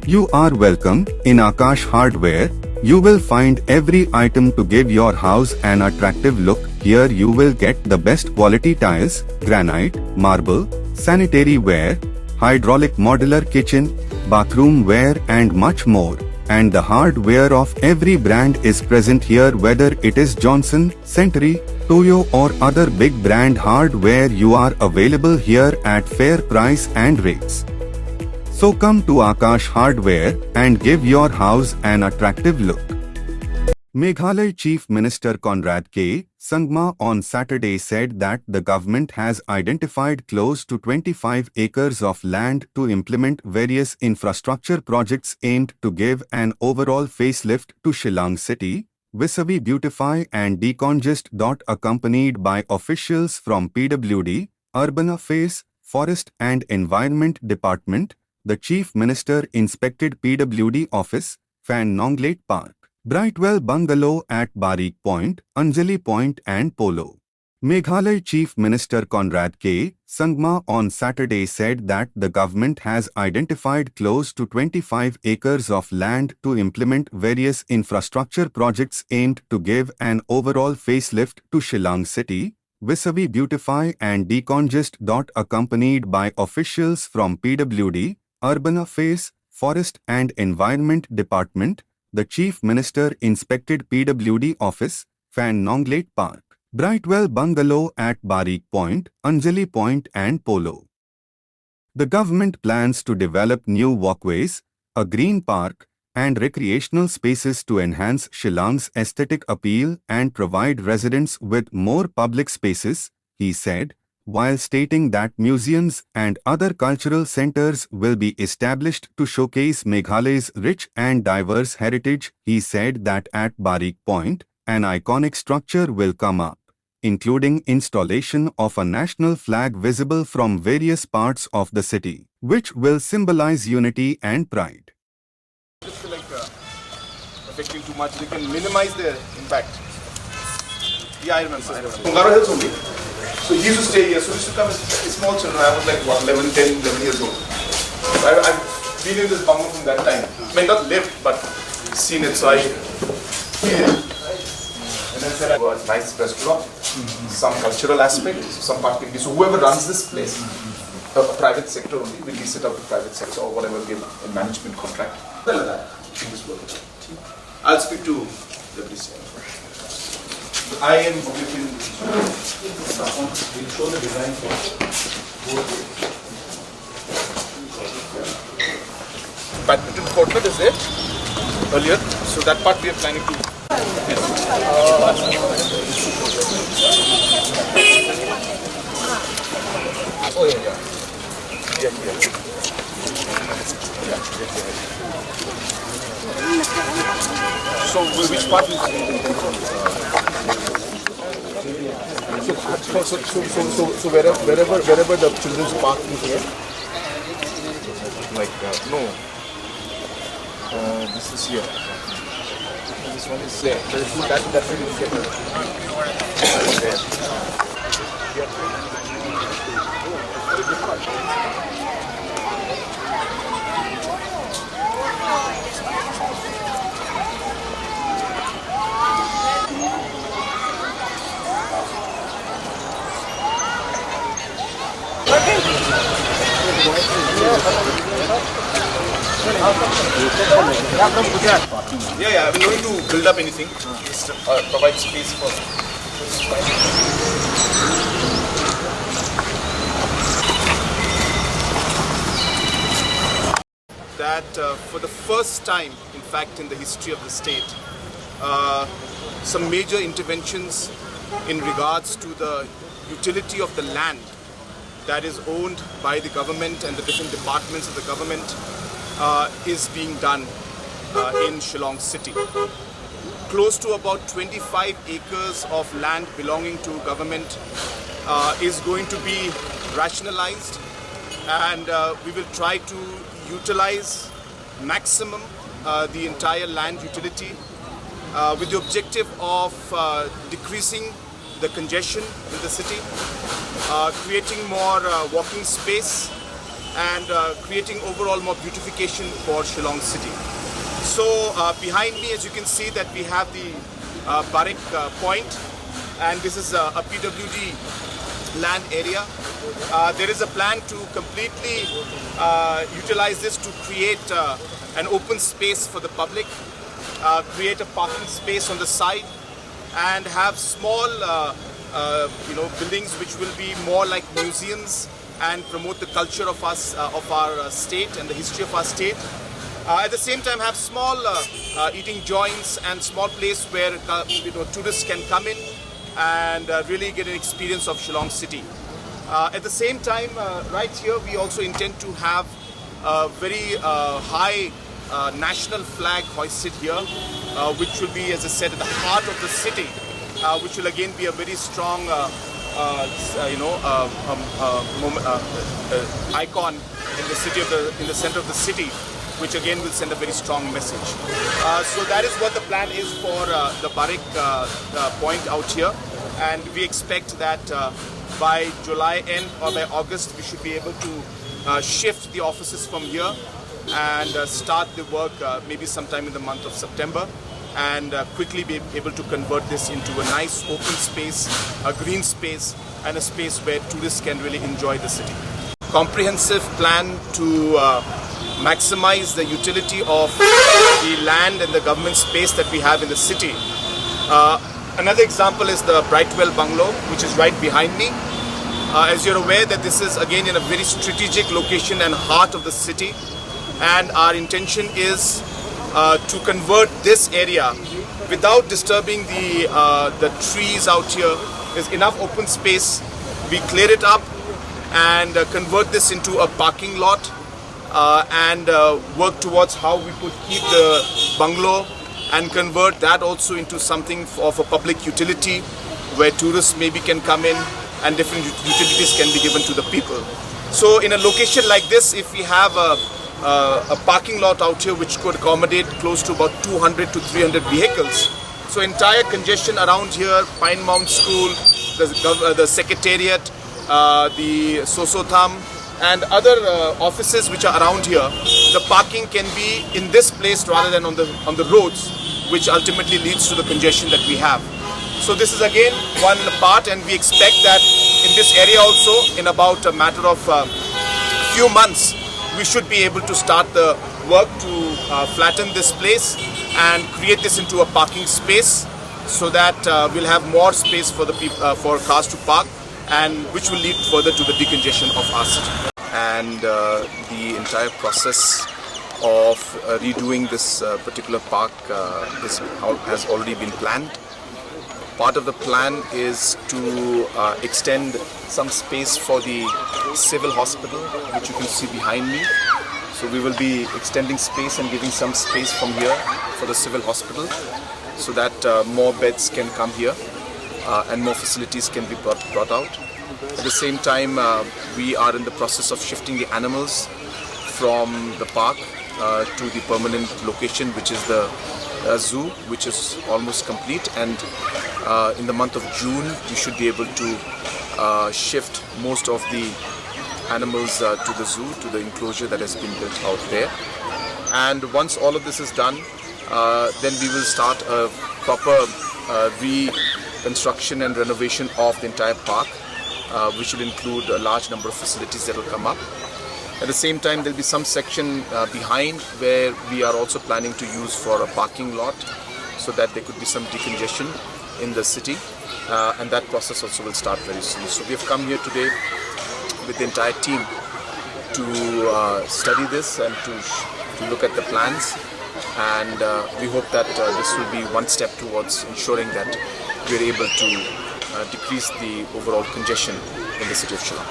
You are welcome. In Akash Hardware, you will find every item to give your house an attractive look. Here you will get the best quality tiles, granite, marble, sanitary ware, hydraulic modular kitchen, bathroom ware and much more. And the hardware of every brand is present here, whether it is Johnson, Century, Toyo or other big brand hardware. You are available here at fair price and rates. So come to Akash Hardware and give your house an attractive look. Meghalaya Chief Minister Conrad K. Sangma on Saturday said that the government has identified close to 25 acres of land to implement various infrastructure projects aimed to give an overall facelift to Shillong city, vis-à-vis beautify and decongest. Accompanied by officials from PWD, Urban Affairs, Forest and Environment Department, the Chief Minister inspected PWD office, Fan Nonglet Park, Brightwell Bungalow at Barik Point, Anjali Point and Polo. Meghalaya Chief Minister Conrad K. Sangma on Saturday said that the government has identified close to 25 acres of land to implement various infrastructure projects aimed to give an overall facelift to Shillong city, vis-à-vis beautify and decongest. Accompanied by officials from PWD, Urban Affairs, Forest and Environment Department, the Chief Minister inspected PWD office, Fan Nonglet Park, Brightwell Bungalow at Barik Point, Anjali Point and Polo. The government plans to develop new walkways, a green park, and recreational spaces to enhance Shillong's aesthetic appeal and provide residents with more public spaces, he said, while stating that museums and other cultural centers will be established to showcase Meghalaya's rich and diverse heritage. He said that at Barik Point, an iconic structure will come up, including installation of a national flag visible from various parts of the city, which will symbolize unity and pride. Just affecting too much, they can minimize their impact. Yeah, I remember. Conrad Hills only. So he used to stay here. So he used to come as small children. I was like 11 years old. So I've been in this bungalow from that time. I mean, not lived, but seen it. So I. Yeah. And then said, a nice restaurant, some cultural aspect, some part can be. So whoever runs this place, a private sector only, will lease it out to private sector or whatever, give a management contract. I'll speak to the police. I am obviously we'll show the design for badminton courtyard is there earlier, so that part we are planning to. Oh yeah. So which part So wherever the children's park is here, like no, this is here. This one is there. That will get Yeah, we're going to build up anything. Just provide space for. That for the first time, in fact, in the history of the state, some major interventions in regards to the utility of the land that is owned by the government and the different departments of the government is being done in Shillong city. Close to about 25 acres of land belonging to government is going to be rationalized, and we will try to utilize maximum the entire land utility with the objective of decreasing the congestion in the city, creating more walking space and creating overall more beautification for Shillong city. So behind me, as you can see, that we have the Barrack Point, and this is a PWD land area. There is a plan to completely utilize this to create an open space for the public, create a parking space on the side, and have small buildings which will be more like museums and promote the culture of us, of our state and the history of our state. At the same time, have small eating joints and small place where tourists can come in and really get an experience of Shillong city. At the same time, right here, we also intend to have a very high national flag hoisted here, which will be, as I said, at the heart of the city, which will again be a very strong icon in the city in the center of the city, which again will send a very strong message. So that is what the plan is for the Barrack Point out here, and we expect that by July end or by August we should be able to shift the offices from here and start the work maybe sometime in the month of September, and quickly be able to convert this into a nice open space, a green space, and a space where tourists can really enjoy the city. Comprehensive plan to maximize the utility of the land and the government space that we have in the city. Another example is the Brightwell Bungalow, which is right behind me. As you're aware that this is again in a very strategic location and heart of the city, and our intention is to convert this area without disturbing the trees out here. There's enough open space. We clear it up and convert this into a parking lot and work towards how we could keep the bungalow and convert that also into something of a public utility where tourists maybe can come in and different utilities can be given to the people. So in a location like this, if we have a parking lot out here which could accommodate close to about 200 to 300 vehicles, so entire congestion around here, Pine Mount School, the Secretariat, the Sosotham, and other offices which are around here, the parking can be in this place rather than on the roads, which ultimately leads to the congestion that we have. So this is again one part, and we expect that in this area also, in about a matter of few months, we should be able to start the work to flatten this place and create this into a parking space, so that we'll have more space for the for cars to park, and which will lead further to the decongestion of our city. And the entire process of redoing this particular park has already been planned. Part of the plan is to extend some space for the civil hospital, which you can see behind me. So we will be extending space and giving some space from here for the civil hospital, so that more beds can come here and more facilities can be brought out. At the same time, we are in the process of shifting the animals from the park to the permanent location, which is the zoo, which is almost complete, and in the month of June we should be able to shift most of the animals to the zoo, to the enclosure that has been built out there. And once all of this is done, then we will start a proper reconstruction and renovation of the entire park, which will include a large number of facilities that will come up. At the same time, there will be some section behind where we are also planning to use for a parking lot, so that there could be some decongestion in the city, and that process also will start very soon. So we have come here today with the entire team to study this and to look at the plans, and we hope that this will be one step towards ensuring that we are able to decrease the overall congestion in the city of Shillong.